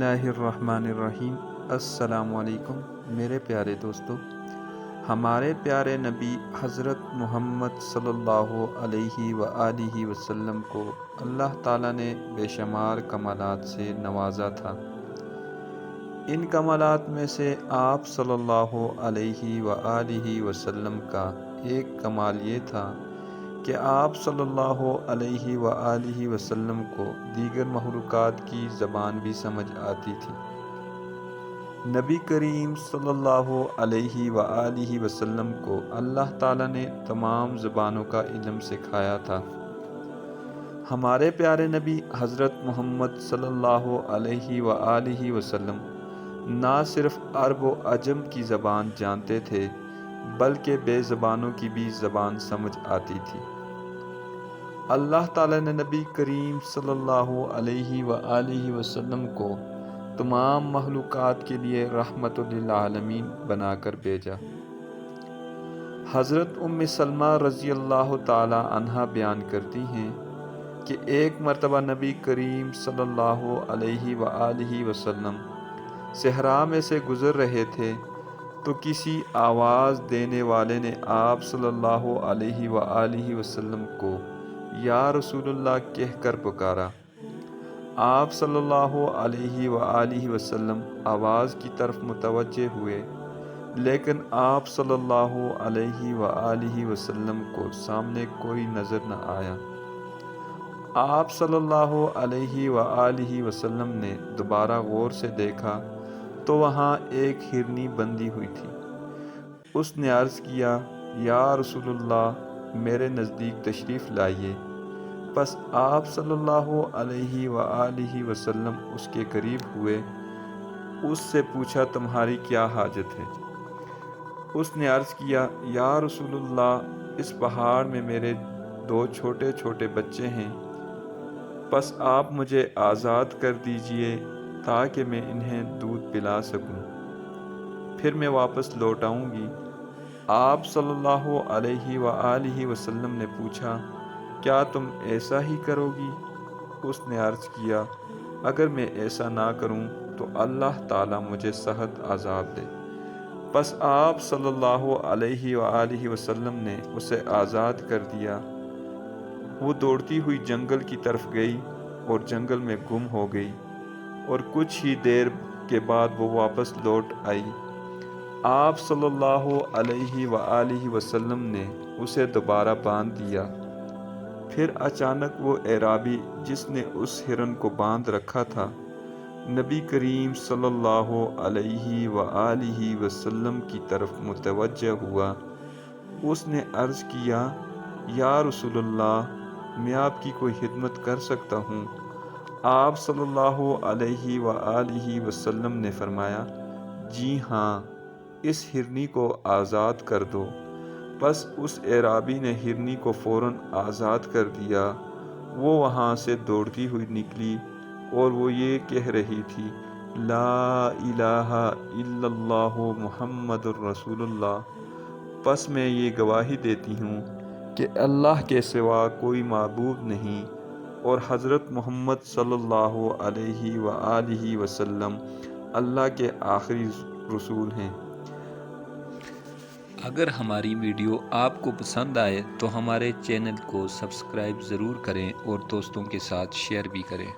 اللہ الرحمن الرحیم۔ السلام علیکم میرے پیارے دوستو، ہمارے پیارے نبی حضرت محمد صلی اللہ علیہ وآلہ وسلم کو اللہ تعالیٰ نے بے شمار کمالات سے نوازا تھا۔ ان کمالات میں سے آپ صلی اللہ علیہ وآلہ وسلم کا ایک کمال یہ تھا کہ آپ صلی اللہ علیہ وآلہ وسلم کو دیگر مخلوقات کی زبان بھی سمجھ آتی تھی۔ نبی کریم صلی اللہ علیہ وآلہ وسلم کو اللہ تعالیٰ نے تمام زبانوں کا علم سکھایا تھا۔ ہمارے پیارے نبی حضرت محمد صلی اللہ علیہ وآلہ وسلم نہ صرف عرب و عجم کی زبان جانتے تھے بلکہ بے زبانوں کی بھی زبان سمجھ آتی تھی۔ اللہ تعالیٰ نے نبی کریم صلی اللہ علیہ وآلہ وسلم کو تمام مخلوقات کے لیے رحمت للعالمین بنا کر بھیجا۔ حضرت ام سلمہ رضی اللہ تعالی عنہا بیان کرتی ہیں کہ ایک مرتبہ نبی کریم صلی اللہ علیہ وآلہ وسلم صحرا میں سے گزر رہے تھے تو کسی آواز دینے والے نے آپ صلی اللہ علیہ وآلہ وسلم کو یا رسول اللہ کہہ کر پکارا۔ آپ صلی اللہ علیہ وآلہ وسلم آواز کی طرف متوجہ ہوئے، لیکن آپ صلی اللہ علیہ وآلہ وسلم کو سامنے کوئی نظر نہ آیا۔ آپ صلی اللہ علیہ وآلہ وسلم نے دوبارہ غور سے دیکھا تو وہاں ایک ہرنی بندھی ہوئی تھی۔ اس نے عرض کیا، یا رسول اللہ میرے نزدیک تشریف لائیے۔ پس آپ صلی اللہ علیہ وآلہ وسلم اس کے قریب ہوئے، اس سے پوچھا تمہاری کیا حاجت ہے؟ اس نے عرض کیا، یا رسول اللہ اس پہاڑ میں میرے 2 چھوٹے چھوٹے بچے ہیں، پس آپ مجھے آزاد کر دیجئے تاکہ میں انہیں دودھ پلا سکوں، پھر میں واپس لوٹ آؤں گی۔ آپ صلی اللہ علیہ وآلہ وسلم نے پوچھا، کیا تم ایسا ہی کرو گی؟ اس نے عرض کیا، اگر میں ایسا نہ کروں تو اللہ تعالیٰ مجھے سخت عذاب دے۔ پس آپ صلی اللہ علیہ وآلہ وسلم نے اسے آزاد کر دیا۔ وہ دوڑتی ہوئی جنگل کی طرف گئی اور جنگل میں گم ہو گئی، اور کچھ ہی دیر کے بعد وہ واپس لوٹ آئی۔ آپ صلی اللہ علیہ وآلہ وسلم نے اسے دوبارہ باندھ دیا۔ پھر اچانک وہ اعرابی جس نے اس ہرن کو باندھ رکھا تھا نبی کریم صلی اللہ علیہ وآلہ وسلم کی طرف متوجہ ہوا۔ اس نے عرض کیا، یا رسول اللہ میں آپ کی کوئی خدمت کر سکتا ہوں؟ آپ صلی اللہ علیہ وآلہ وسلم نے فرمایا، جی ہاں، اس ہرنی کو آزاد کر دو۔ پس اس اعرابی نے ہرنی کو فوراً آزاد کر دیا۔ وہ وہاں سے دوڑتی ہوئی نکلی اور وہ یہ کہہ رہی تھی، لا الہ الا اللہ محمد الرسول اللہ۔ پس میں یہ گواہی دیتی ہوں کہ اللہ کے سوا کوئی معبود نہیں، اور حضرت محمد صلی اللہ علیہ وآلہ وسلم اللہ کے آخری رسول ہیں۔ اگر ہماری ویڈیو آپ کو پسند آئے تو ہمارے چینل کو سبسکرائب ضرور کریں اور دوستوں کے ساتھ شیئر بھی کریں۔